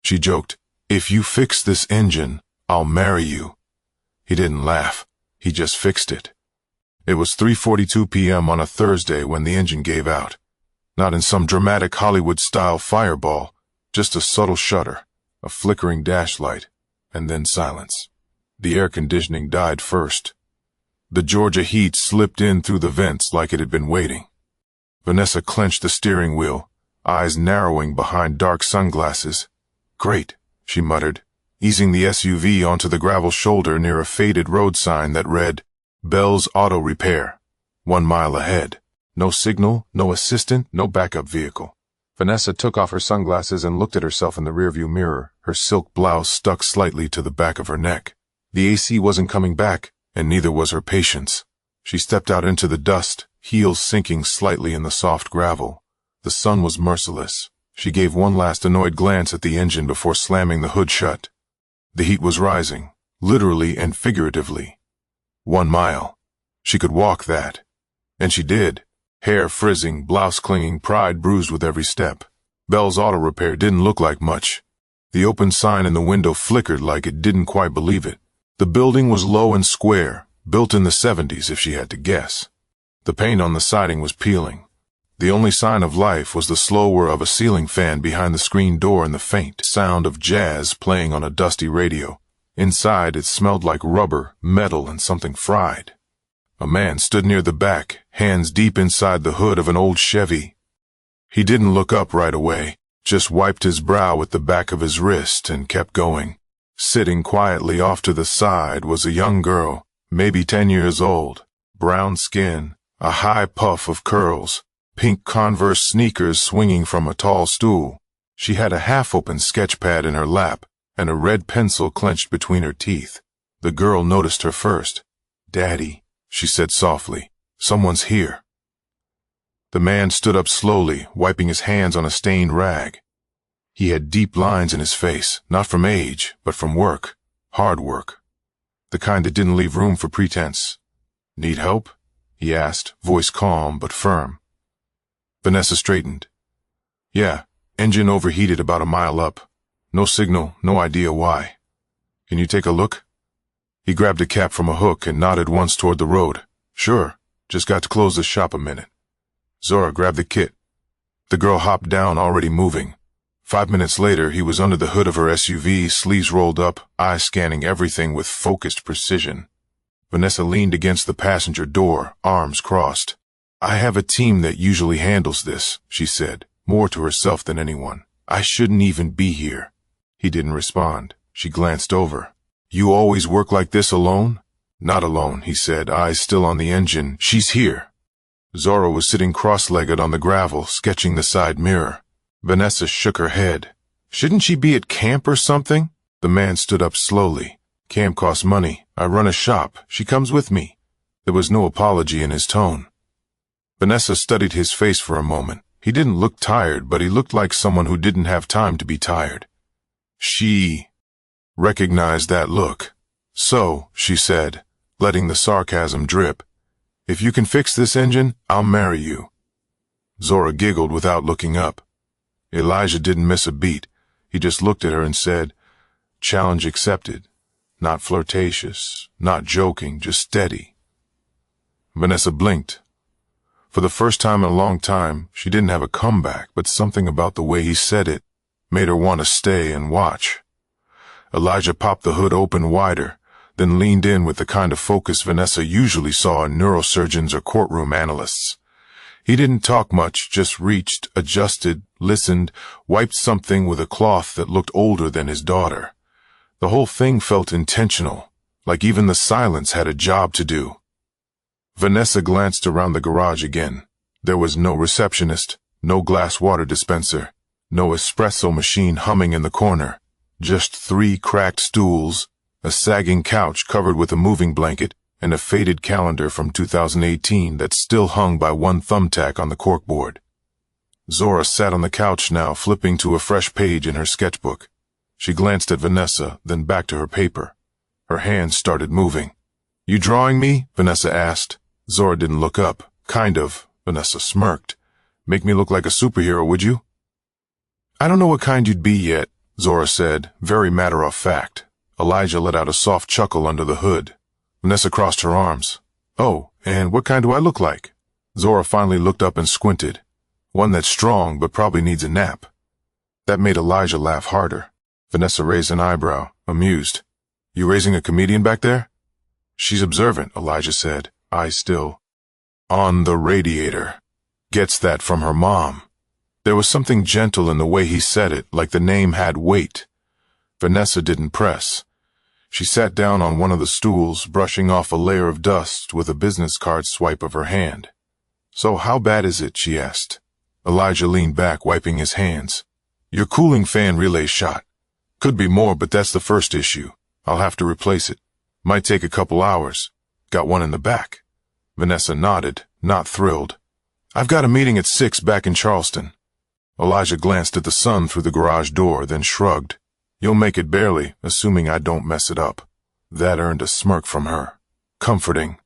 She joked, "If you fix this engine, I'll marry you." He didn't laugh. He just fixed it. It was 3:42 p.m. on a Thursday when the engine gave out. Not in some dramatic Hollywood-style fireball, just a subtle shudder, a flickering dash light, and then silence. The air conditioning died first. The Georgia heat slipped in through the vents like it had been waiting. Vanessa clenched the steering wheel, eyes narrowing behind dark sunglasses. "Great," she muttered, easing the SUV onto the gravel shoulder near a faded road sign that read, "Bell's Auto Repair, 1 mile ahead." No signal, no assistant, no backup vehicle. Vanessa took off her sunglasses and looked at herself in the rearview mirror, her silk blouse stuck slightly to the back of her neck. The AC wasn't coming back, and neither was her patience. She stepped out into the dust, heels sinking slightly in the soft gravel. The sun was merciless. She gave one last annoyed glance at the engine before slamming the hood shut. The heat was rising, literally and figuratively. 1 mile. She could walk that. And she did. Hair frizzing, blouse clinging, pride bruised with every step. Bell's Auto Repair didn't look like much. The open sign in the window flickered like it didn't quite believe it. The building was low and square, built in the 70s if she had to guess. The paint on the siding was peeling. The only sign of life was the slow whir of a ceiling fan behind the screen door and the faint sound of jazz playing on a dusty radio. Inside, it smelled like rubber, metal, and something fried. A man stood near the back, hands deep inside the hood of an old Chevy. He didn't look up right away, just wiped his brow with the back of his wrist and kept going. Sitting quietly off to the side was a young girl, maybe 10 years old, brown skin, a high puff of curls, pink Converse sneakers swinging from a tall stool. She had a half-open sketch pad in her lap and a red pencil clenched between her teeth. The girl noticed her first. "Daddy," she said softly, "someone's here." The man stood up slowly, wiping his hands on a stained rag. He had deep lines in his face, not from age, but from work, hard work, the kind that didn't leave room for pretense. "Need help?" he asked, voice calm but firm. Vanessa straightened. "Yeah, engine overheated about a mile up. No signal, no idea why. Can you take a look?" He grabbed a cap from a hook and nodded once toward the road. "Sure, just got to close the shop a minute." Zora grabbed the kit. The girl hopped down, already moving. 5 minutes later, he was under the hood of her SUV, sleeves rolled up, eyes scanning everything with focused precision. Vanessa leaned against the passenger door, arms crossed. "I have a team that usually handles this," she said, more to herself than anyone. "I shouldn't even be here." He didn't respond. She glanced over. "You always work like this alone?" "Not alone," he said, eyes still on the engine. "She's here." Zora was sitting cross-legged on the gravel, sketching the side mirror. Vanessa shook her head. "Shouldn't she be at camp or something?" The man stood up slowly. "Camp costs money. I run a shop. She comes with me." There was no apology in his tone. Vanessa studied his face for a moment. He didn't look tired, but he looked like someone who didn't have time to be tired. She recognized that look. "So," she said, letting the sarcasm drip, "if you can fix this engine, I'll marry you." Zora giggled without looking up. Elijah didn't miss a beat. He just looked at her and said, "Challenge accepted. Not flirtatious, not joking, just steady." Vanessa blinked. For the first time in a long time, she didn't have a comeback, but something about the way he said it made her want to stay and watch. Elijah popped the hood open wider, then leaned in with the kind of focus Vanessa usually saw in neurosurgeons or courtroom analysts. He didn't talk much, just reached, adjusted, listened, wiped something with a cloth that looked older than his daughter. The whole thing felt intentional, like even the silence had a job to do. Vanessa glanced around the garage again. There was no receptionist, no glass water dispenser, no espresso machine humming in the corner. Just 3 cracked stools, a sagging couch covered with a moving blanket, and a faded calendar from 2018 that still hung by one thumbtack on the corkboard. Zora sat on the couch now, flipping to a fresh page in her sketchbook. She glanced at Vanessa, then back to her paper. Her hands started moving. "You drawing me?" Vanessa asked. Zora didn't look up. "Kind of," Vanessa smirked. "Make me look like a superhero, would you?" "I don't know what kind you'd be yet. Zora said, very matter-of-fact. Elijah let out a soft chuckle under the hood. Vanessa crossed her arms. Oh, and what kind do I look like? Zora finally looked up and squinted. One that's strong but probably needs a nap. That made Elijah laugh harder. Vanessa raised an eyebrow, amused. You raising a comedian back there? She's observant, Elijah said, eyes still. On the radiator. Gets that from her mom. There was something gentle in the way he said it, like the name had weight. Vanessa didn't press. She sat down on one of the stools, brushing off a layer of dust with a business card swipe of her hand. So how bad is it? She asked. Elijah leaned back, wiping his hands. Your cooling fan relay shot. Could be more, but that's the first issue. I'll have to replace it. Might take a couple hours. Got one in the back. Vanessa nodded, not thrilled. I've got a meeting at 6 back in Charleston. Elijah glanced at the sun through the garage door, then shrugged. You'll make it barely, assuming I don't mess it up. That earned a smirk from her. Comforting.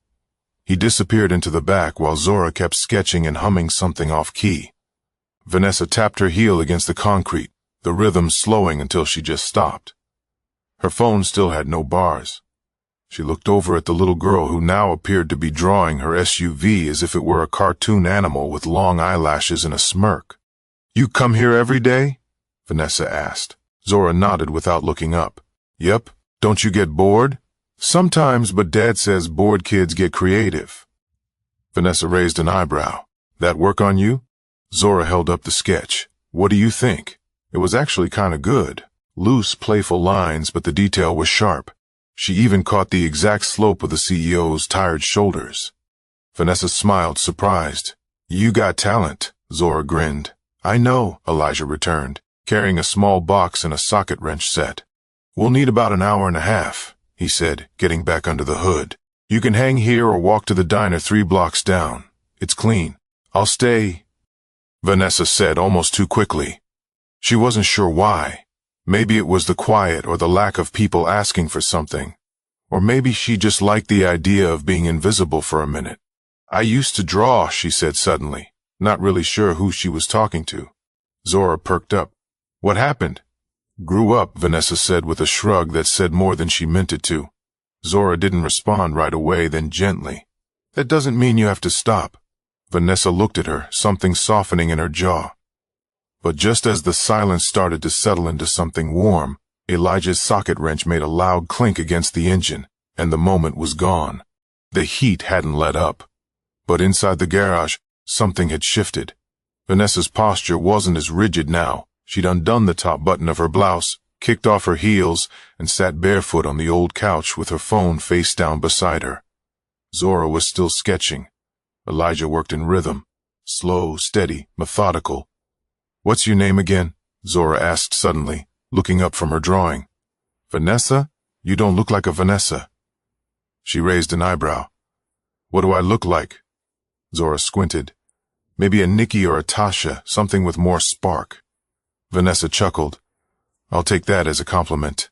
He disappeared into the back while Zora kept sketching and humming something off-key. Vanessa tapped her heel against the concrete, the rhythm slowing until she just stopped. Her phone still had no bars. She looked over at the little girl who now appeared to be drawing her SUV as if it were a cartoon animal with long eyelashes and a smirk. You come here every day? Vanessa asked. Zora nodded without looking up. Yep. Don't you get bored? Sometimes, but Dad says bored kids get creative. Vanessa raised an eyebrow. That work on you? Zora held up the sketch. What do you think? It was actually kind of good. Loose, playful lines, but the detail was sharp. She even caught the exact slope of the CEO's tired shoulders. Vanessa smiled, surprised. You got talent, Zora grinned. I know, Elijah returned, carrying a small box and a socket wrench set. We'll need about an hour and a half, he said, getting back under the hood. You can hang here or walk to the diner 3 blocks down. It's clean. I'll stay, Vanessa said almost too quickly. She wasn't sure why. Maybe it was the quiet or the lack of people asking for something. Or maybe she just liked the idea of being invisible for a minute. I used to draw, she said suddenly, not really sure who she was talking to. Zora perked up. What happened? Grew up, Vanessa said with a shrug that said more than she meant it to. Zora didn't respond right away, then gently. That doesn't mean you have to stop. Vanessa looked at her, something softening in her jaw. But just as the silence started to settle into something warm, Elijah's socket wrench made a loud clink against the engine, and the moment was gone. The heat hadn't let up. But inside the garage, something had shifted. Vanessa's posture wasn't as rigid now. She'd undone the top button of her blouse, kicked off her heels, and sat barefoot on the old couch with her phone face down beside her. Zora was still sketching. Elijah worked in rhythm. Slow, steady, methodical. What's your name again? Zora asked suddenly, looking up from her drawing. Vanessa? You don't look like a Vanessa. She raised an eyebrow. What do I look like? Zora squinted. Maybe a Nikki or a Tasha, something with more spark. Vanessa chuckled. I'll take that as a compliment.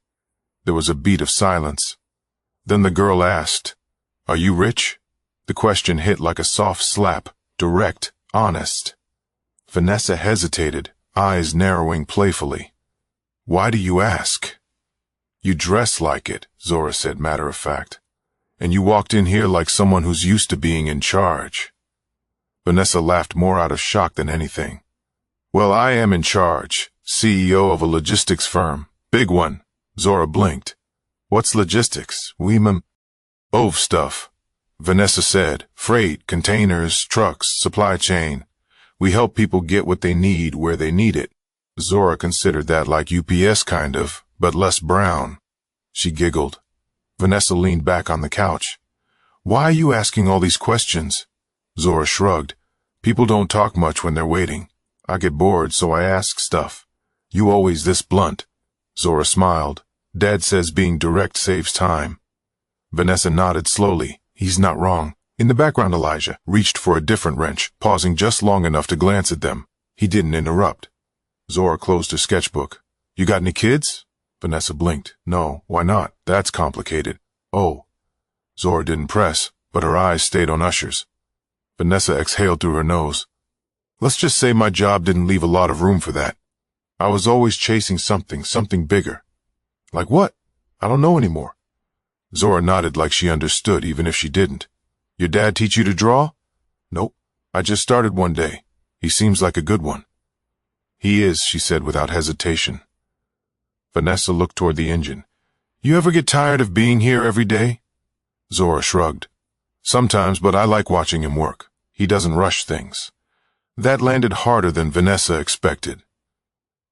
There was a beat of silence. Then the girl asked, Are you rich? The question hit like a soft slap, direct, honest. Vanessa hesitated, eyes narrowing playfully. Why do you ask? You dress like it, Zora said matter-of-fact. And you walked in here like someone who's used to being in charge. Vanessa laughed more out of shock than anything. Well, I am in charge, CEO of a logistics firm. Big one. Zora blinked. What's logistics? Stuff. Vanessa said. Freight, containers, trucks, supply chain. We help people get what they need where they need it. Zora considered that like UPS kind of, but less brown. She giggled. Vanessa leaned back on the couch. Why are you asking all these questions? Zora shrugged. People don't talk much when they're waiting. I get bored, so I ask stuff. You always this blunt. Zora smiled. Dad says being direct saves time. Vanessa nodded slowly. He's not wrong. In the background, Elijah reached for a different wrench, pausing just long enough to glance at them. He didn't interrupt. Zora closed her sketchbook. You got any kids? Vanessa blinked. No, why not? That's complicated. Oh. Zora didn't press, but her eyes stayed on Usher's. Vanessa exhaled through her nose. Let's just say my job didn't leave a lot of room for that. I was always chasing something bigger. Like what? I don't know anymore. Zora nodded like she understood, even if she didn't. Your dad teach you to draw? Nope. I just started one day. He seems like a good one. He is, she said without hesitation. Vanessa looked toward the engine. You ever get tired of being here every day? Zora shrugged. Sometimes, but I like watching him work. He doesn't rush things. That landed harder than Vanessa expected.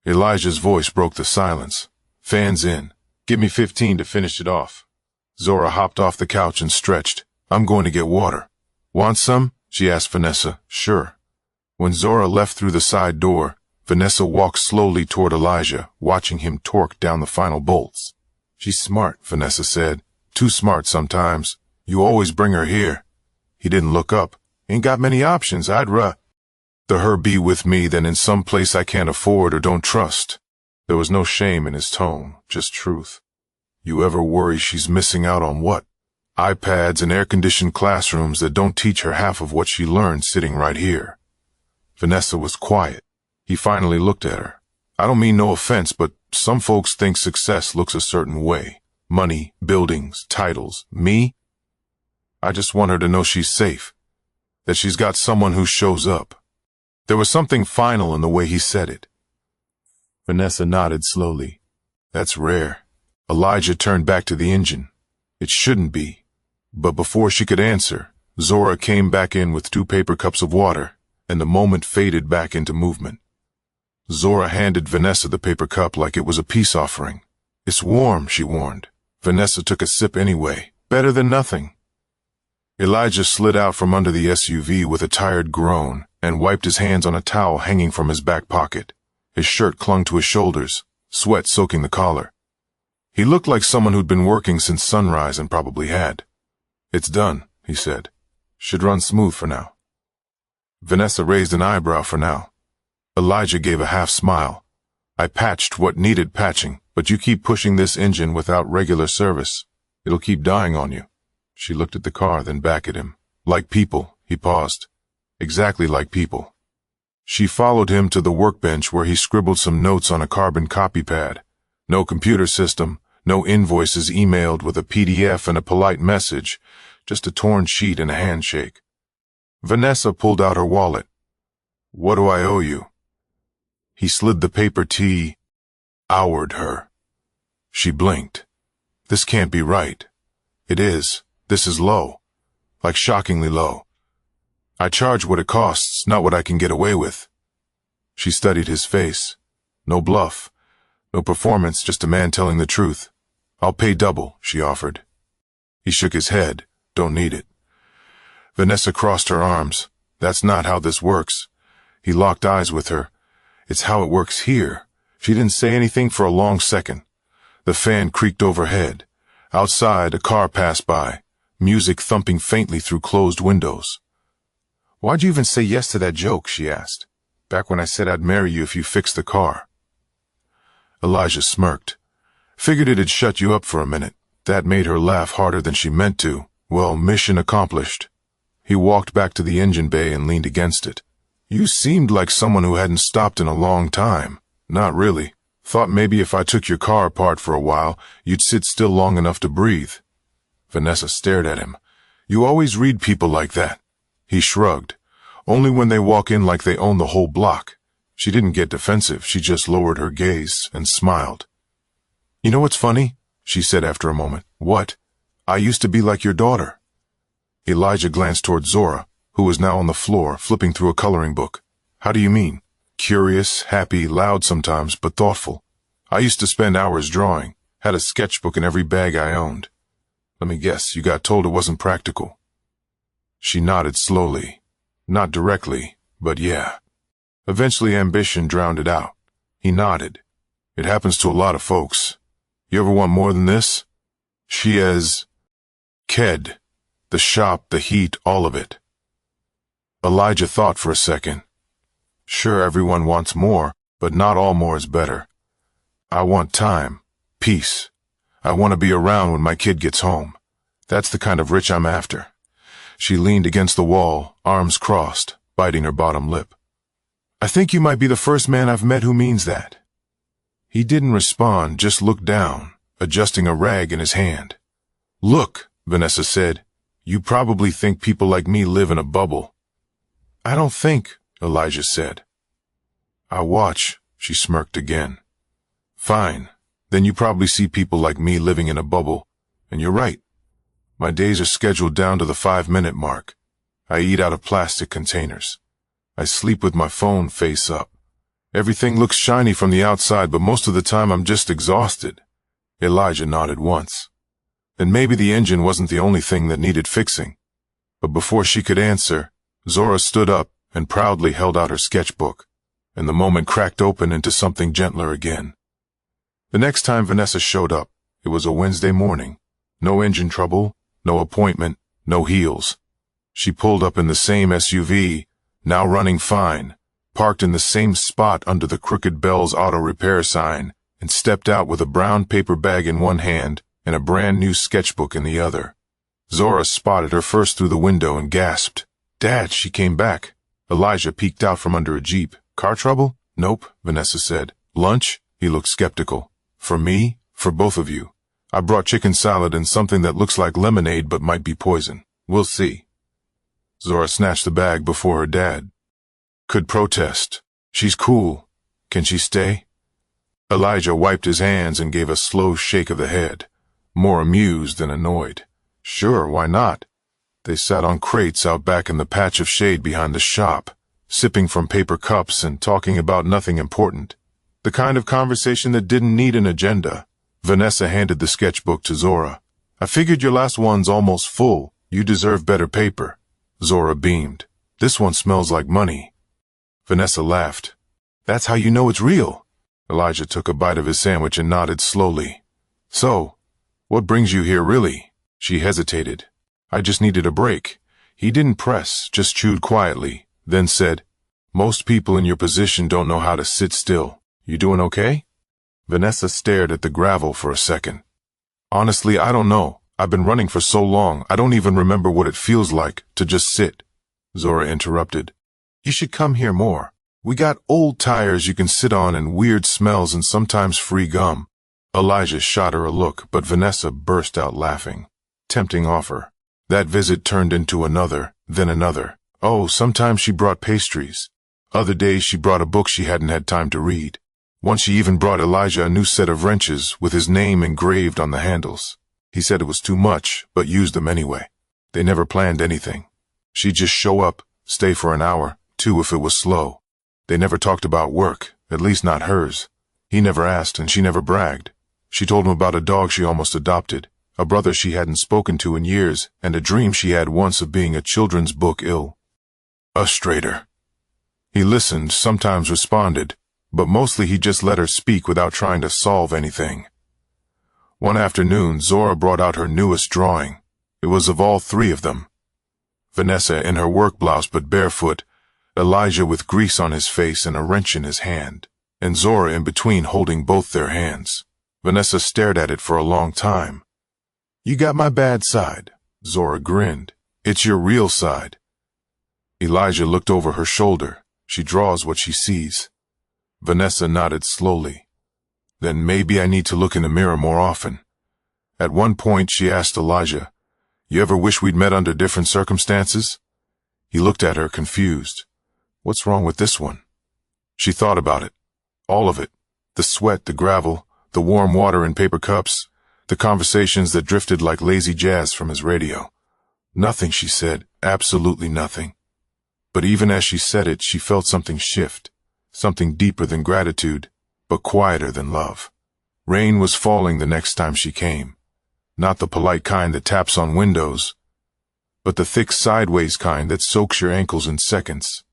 Elijah's voice broke the silence. Fans in. Give me 15 to finish it off. Zora hopped off the couch and stretched. I'm going to get water. Want some? She asked Vanessa. Sure. When Zora left through the side door, Vanessa walked slowly toward Elijah, watching him torque down the final bolts. She's smart, Vanessa said. Too smart sometimes. You always bring her here. He didn't look up. Ain't got many options. I'd rather her be with me than in some place I can't afford or don't trust. There was no shame in his tone, just truth. You ever worry she's missing out on what? iPads and air-conditioned classrooms that don't teach her half of what she learned sitting right here. Vanessa was quiet. He finally looked at her. I don't mean no offense, but some folks think success looks a certain way. Money, buildings, titles. Me? I just want her to know she's safe. That she's got someone who shows up. There was something final in the way he said it. Vanessa nodded slowly. That's rare. Elijah turned back to the engine. It shouldn't be. But before she could answer, Zora came back in with 2 paper cups of water, and the moment faded back into movement. Zora handed Vanessa the paper cup like it was a peace offering. It's warm, she warned. Vanessa took a sip anyway. Better than nothing. Elijah slid out from under the SUV with a tired groan and wiped his hands on a towel hanging from his back pocket. His shirt clung to his shoulders, sweat soaking the collar. He looked like someone who'd been working since sunrise and probably had. It's done, he said. Should run smooth for now. Vanessa raised an eyebrow for now. Elijah gave a half smile. I patched what needed patching, but you keep pushing this engine without regular service. It'll keep dying on you. She looked at the car, then back at him. Like people, he paused. Exactly like people. She followed him to the workbench where he scribbled some notes on a carbon copy pad. No computer system, no invoices emailed with a PDF and a polite message, just a torn sheet and a handshake. Vanessa pulled out her wallet. What do I owe you? He slid the paper T-houred her. She blinked. This can't be right. It is. This is low. Like shockingly low. I charge what it costs, not what I can get away with. She studied his face. No bluff. No performance, just a man telling the truth. I'll pay double, she offered. He shook his head. Don't need it. Vanessa crossed her arms. That's not how this works. He locked eyes with her. It's how it works here. She didn't say anything for a long second. The fan creaked overhead. Outside, a car passed by, music thumping faintly through closed windows. Why'd you even say yes to that joke, she asked. Back when I said I'd marry you if you fixed the car. Elijah smirked. Figured it'd shut you up for a minute. That made her laugh harder than she meant to. Well, mission accomplished. He walked back to the engine bay and leaned against it. You seemed like someone who hadn't stopped in a long time. Not really. Thought maybe if I took your car apart for a while, you'd sit still long enough to breathe. Vanessa stared at him. You always read people like that. He shrugged. Only when they walk in like they own the whole block. She didn't get defensive. She just lowered her gaze and smiled. You know what's funny? She said after a moment. What? I used to be like your daughter. Elijah glanced toward Zora, who was now on the floor, flipping through a coloring book. How do you mean? Curious, happy, loud sometimes, but thoughtful. I used to spend hours drawing. Had a sketchbook in every bag I owned. Let me guess, you got told it wasn't practical. She nodded slowly. Not directly, but yeah. Eventually ambition drowned it out. He nodded. It happens to a lot of folks. You ever want more than this? She has Ked. The shop, the heat, all of it. Elijah thought for a second. Sure, everyone wants more, but not all more is better. I want time, peace. I want to be around when my kid gets home. That's the kind of rich I'm after. She leaned against the wall, arms crossed, biting her bottom lip. I think you might be the first man I've met who means that. He didn't respond, just looked down, adjusting a rag in his hand. "Look," Vanessa said, "you probably think people like me live in a bubble." "I don't think," Elijah said. "I watch," she smirked again. "Fine, then you probably see people like me living in a bubble, and you're right. My days are scheduled down to the 5-minute mark. I eat out of plastic containers. I sleep with my phone face up. Everything looks shiny from the outside, but most of the time I'm just exhausted." Elijah nodded once. Then maybe the engine wasn't the only thing that needed fixing. But before she could answer, Zora stood up and proudly held out her sketchbook, and the moment cracked open into something gentler again. The next time Vanessa showed up, it was a Wednesday morning. No engine trouble, no appointment, no heels. She pulled up in the same SUV, now running fine, parked in the same spot under the Crooked Bell's auto repair sign, and stepped out with a brown paper bag in one hand and a brand new sketchbook in the other. Zora spotted her first through the window and gasped. "Dad," she came back. Elijah peeked out from under a Jeep. "Car trouble?" "Nope," Vanessa said. "Lunch?" He looked skeptical. "For me? For both of you. I brought chicken salad and something that looks like lemonade but might be poison. We'll see." Zora snatched the bag before her dad could protest. "She's cool. Can she stay?" Elijah wiped his hands and gave a slow shake of the head, more amused than annoyed. "Sure, why not?" They sat on crates out back in the patch of shade behind the shop, sipping from paper cups and talking about nothing important. The kind of conversation that didn't need an agenda. Vanessa handed the sketchbook to Zora. "I figured your last one's almost full. You deserve better paper." Zora beamed. "This one smells like money." Vanessa laughed. "That's how you know it's real." Elijah took a bite of his sandwich and nodded slowly. "So, what brings you here really?" She hesitated. "I just needed a break." He didn't press, just chewed quietly, then said, "Most people in your position don't know how to sit still. You doing okay?" Vanessa stared at the gravel for a second. "Honestly, I don't know. I've been running for so long, I don't even remember what it feels like to just sit." Zora interrupted. "You should come here more. We got old tires you can sit on and weird smells and sometimes free gum." Elijah shot her a look, but Vanessa burst out laughing. Tempting offer. That visit turned into another, then another. Oh, sometimes she brought pastries. Other days she brought a book she hadn't had time to read. Once she even brought Elijah a new set of wrenches with his name engraved on the handles. He said it was too much, but used them anyway. They never planned anything. She'd just show up, stay for an hour, 2 if it was slow. They never talked about work, at least not hers. He never asked and she never bragged. She told him about a dog she almost adopted, a brother she hadn't spoken to in years, and a dream she had once of being a children's book illustrator. He listened, sometimes responded, but mostly he just let her speak without trying to solve anything. One afternoon, Zora brought out her newest drawing. It was of all 3 of them. Vanessa in her work blouse but barefoot, Elijah with grease on his face and a wrench in his hand, and Zora in between holding both their hands. Vanessa stared at it for a long time. "You got my bad side." Zora grinned. "It's your real side." Elijah looked over her shoulder. "She draws what she sees." Vanessa nodded slowly. "Then maybe I need to look in the mirror more often." At one point she asked Elijah, "You ever wish we'd met under different circumstances?" He looked at her confused. "What's wrong with this one?" She thought about it. All of it. The sweat, the gravel, the warm water in paper cups, the conversations that drifted like lazy jazz from his radio. Nothing, she said, absolutely nothing. But even as she said it, she felt something shift, something deeper than gratitude, but quieter than love. Rain was falling the next time she came. Not the polite kind that taps on windows, but the thick sideways kind that soaks your ankles in seconds.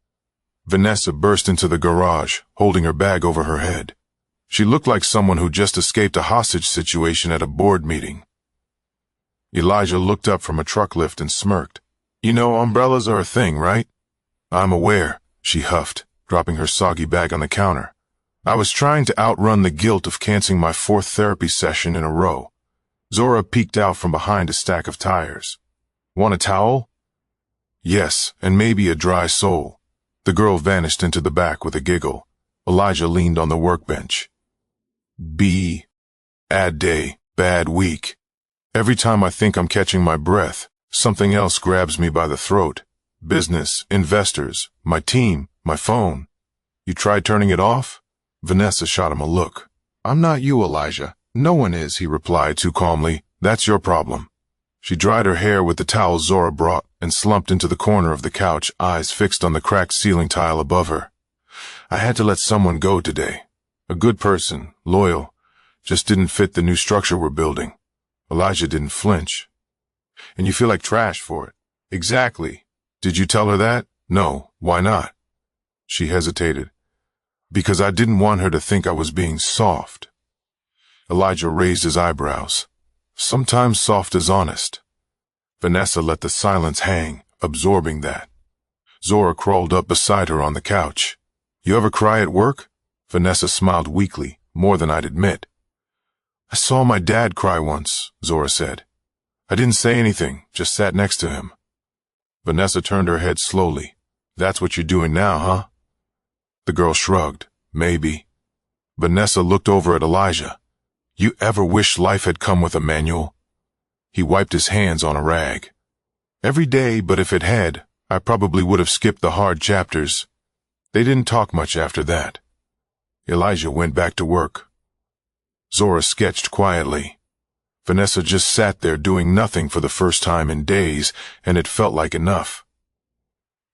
Vanessa burst into the garage, holding her bag over her head. She looked like someone who just escaped a hostage situation at a board meeting. Elijah looked up from a truck lift and smirked. "You know, umbrellas are a thing, right?" "I'm aware," she huffed, dropping her soggy bag on the counter. "I was trying to outrun the guilt of canceling my 4th therapy session in a row." Zora peeked out from behind a stack of tires. "Want a towel?" "Yes, and maybe a dry sole." The girl vanished into the back with a giggle. Elijah leaned on the workbench. B. Bad day, bad week. Every time I think I'm catching my breath, something else grabs me by the throat. Business, investors, my team, my phone. You tried turning it off? Vanessa shot him a look. I'm not you, Elijah. No one is, he replied too calmly. That's your problem. She dried her hair with the towel Zora brought and slumped into the corner of the couch, eyes fixed on the cracked ceiling tile above her. I had to let someone go today. A good person, loyal, just didn't fit the new structure we're building. Elijah didn't flinch. And you feel like trash for it. Exactly. Did you tell her that? No. Why not? She hesitated. Because I didn't want her to think I was being soft. Elijah raised his eyebrows. Sometimes soft is honest. Vanessa let the silence hang, absorbing that. Zora crawled up beside her on the couch. You ever cry at work? Vanessa smiled weakly, more than I'd admit. I saw my dad cry once, Zora said. I didn't say anything, just sat next to him. Vanessa turned her head slowly. That's what you're doing now, huh? The girl shrugged. Maybe. Vanessa looked over at Elijah. You ever wish life had come with a manual? He wiped his hands on a rag. Every day, but if it had, I probably would have skipped the hard chapters. They didn't talk much after that. Elijah went back to work. Zora sketched quietly. Vanessa just sat there doing nothing for the first time in days, and it felt like enough.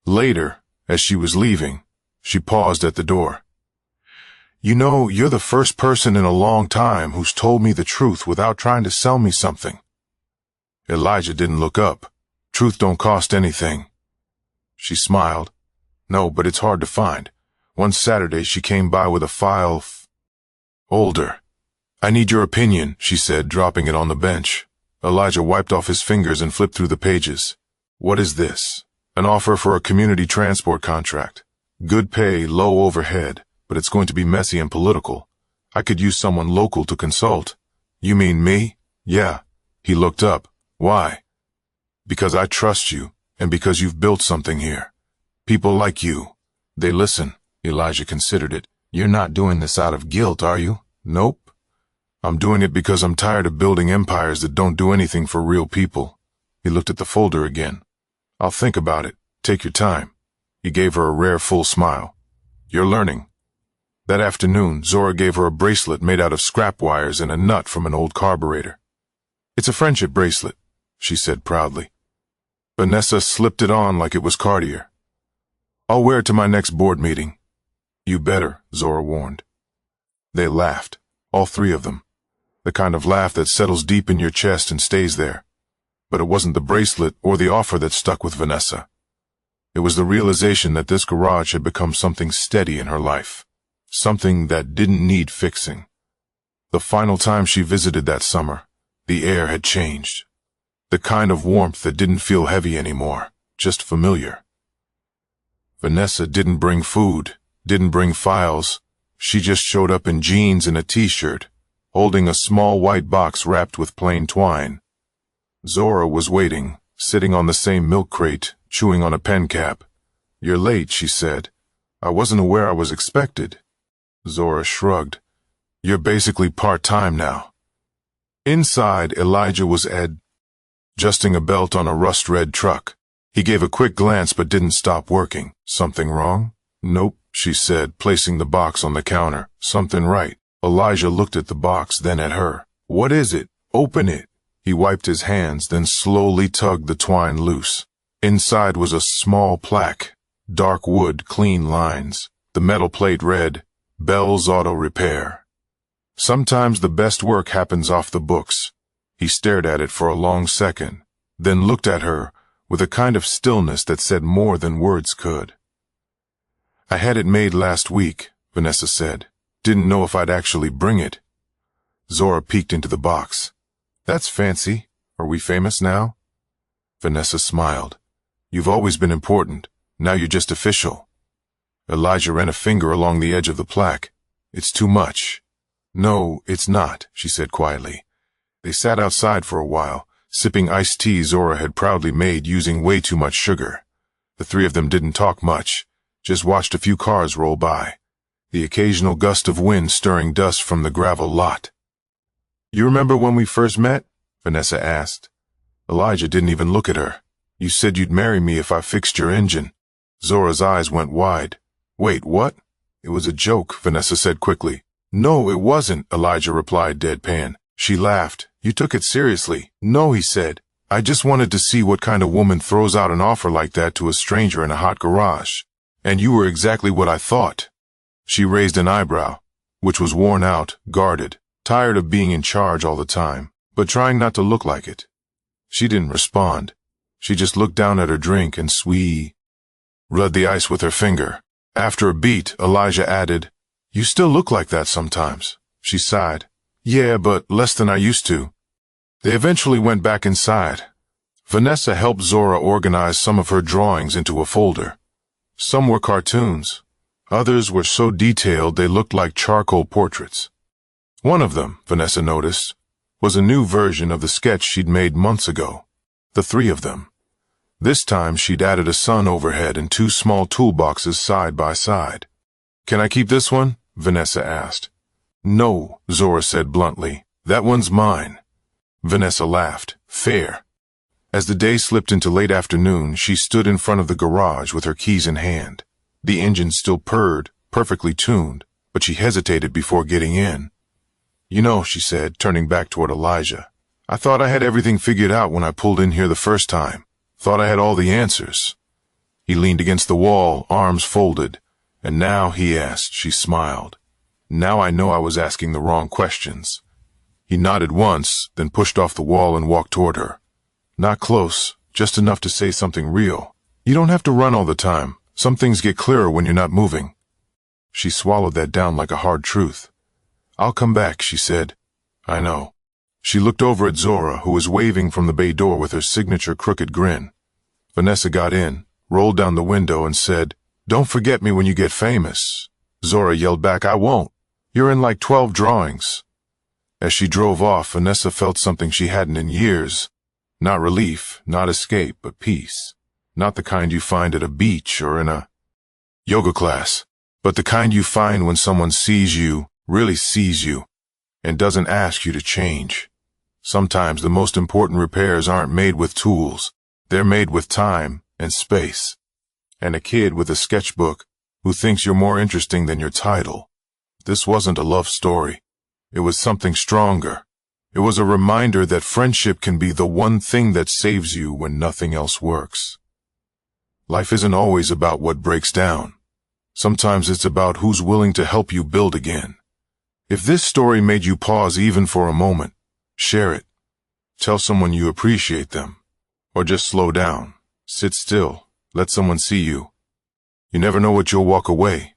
Later, as she was leaving, she paused at the door. You know, you're the first person in a long time who's told me the truth without trying to sell me something. Elijah didn't look up. Truth don't cost anything. She smiled. No, but it's hard to find. One Saturday she came by with a file older. I need your opinion, she said, dropping it on the bench. Elijah wiped off his fingers and flipped through the pages. What is this? An offer for a community transport contract. Good pay, low overhead, but it's going to be messy and political. I could use someone local to consult. You mean me? Yeah. He looked up. Why? Because I trust you, and because you've built something here. People like you. They listen. Elijah considered it. You're not doing this out of guilt, are you? Nope. I'm doing it because I'm tired of building empires that don't do anything for real people. He looked at the folder again. I'll think about it. Take your time. He gave her a rare full smile. You're learning. That afternoon, Zora gave her a bracelet made out of scrap wires and a nut from an old carburetor. It's a friendship bracelet, she said proudly. Vanessa slipped it on like it was Cartier. I'll wear it to my next board meeting. You better, Zora warned. They laughed, all three of them. The kind of laugh that settles deep in your chest and stays there. But it wasn't the bracelet or the offer that stuck with Vanessa. It was the realization that this garage had become something steady in her life. Something that didn't need fixing. The final time she visited that summer, the air had changed. The kind of warmth that didn't feel heavy anymore, just familiar. Vanessa didn't bring food, didn't bring files. She just showed up in jeans and a t-shirt, holding a small white box wrapped with plain twine. Zora was waiting, sitting on the same milk crate, chewing on a pen cap. You're late, she said. I wasn't aware I was expected. Zora shrugged. You're basically part-time now. Inside, Elijah was adjusting a belt on a rust-red truck. He gave a quick glance but didn't stop working. Something wrong? Nope, she said, placing the box on the counter. Something right. Elijah looked at the box, then at her. What is it? Open it. He wiped his hands, then slowly tugged the twine loose. Inside was a small plaque. Dark wood, clean lines. The metal plate read, Bell's Auto Repair. Sometimes the best work happens off the books. He stared at it for a long second, then looked at her with a kind of stillness that said more than words could. I had it made last week, Vanessa said. Didn't know if I'd actually bring it. Zora peeked into the box. That's fancy. Are we famous now? Vanessa smiled. You've always been important. Now you're just official. Elijah ran a finger along the edge of the plaque. It's too much. No, it's not, she said quietly. They sat outside for a while, sipping iced tea Zora had proudly made using way too much sugar. The three of them didn't talk much, just watched a few cars roll by. the occasional gust of wind stirring dust from the gravel lot. "You remember when we first met?" Vanessa asked. Elijah didn't even look at her. "You said you'd marry me if I fixed your engine." Zora's eyes went wide. "Wait, what?" "It was a joke," Vanessa said quickly. "No, it wasn't," Elijah replied deadpan. She laughed. "You took it seriously." "No," he said. "I just wanted to see what kind of woman throws out an offer like that to a stranger in a hot garage. And you were exactly what I thought." She raised an eyebrow, which was worn out, guarded, tired of being in charge all the time, but trying not to look like it. She didn't respond. She just looked down at her drink and rubbed the ice with her finger. After a beat, Elijah added, "You still look like that sometimes." She sighed. "Yeah, but less than I used to." They eventually went back inside. Vanessa helped Zora organize some of her drawings into a folder. Some were cartoons. Others were so detailed they looked like charcoal portraits. One of them, Vanessa noticed, was a new version of the sketch she'd made months ago. The three of them. This time she'd added a sun overhead and two small toolboxes side by side. "Can I keep this one?" Vanessa asked. "No," Zora said bluntly. "That one's mine." Vanessa laughed. "Fair." As the day slipped into late afternoon, she stood in front of the garage with her keys in hand. The engine still purred, perfectly tuned, but she hesitated before getting in. "You know," she said, turning back toward Elijah, "I thought I had everything figured out when I pulled in here the first time. Thought I had all the answers." He leaned against the wall, arms folded. "And now," he asked. She smiled. "Now I know I was asking the wrong questions." He nodded once, then pushed off the wall and walked toward her. "Not close, just enough to say something real. You don't have to run all the time. Some things get clearer when you're not moving." She swallowed that down like a hard truth. "I'll come back," she said. "I know." She looked over at Zora, who was waving from the bay door with her signature crooked grin. Vanessa got in, rolled down the window, and said, "Don't forget me when you get famous." Zora yelled back, "I won't. You're in like 12 drawings." As she drove off, Vanessa felt something she hadn't in years. Not relief, not escape, but peace. Not the kind you find at a beach or in a yoga class, but the kind you find when someone sees you, really sees you, and doesn't ask you to change. Sometimes the most important repairs aren't made with tools. They're made with time and space. And a kid with a sketchbook who thinks you're more interesting than your title. This wasn't a love story. It was something stronger. It was a reminder that friendship can be the one thing that saves you when nothing else works. Life isn't always about what breaks down. Sometimes it's about who's willing to help you build again. If this story made you pause even for a moment, share it. Tell someone you appreciate them. Or just slow down. Sit still. Let someone see you. You never know what you'll walk away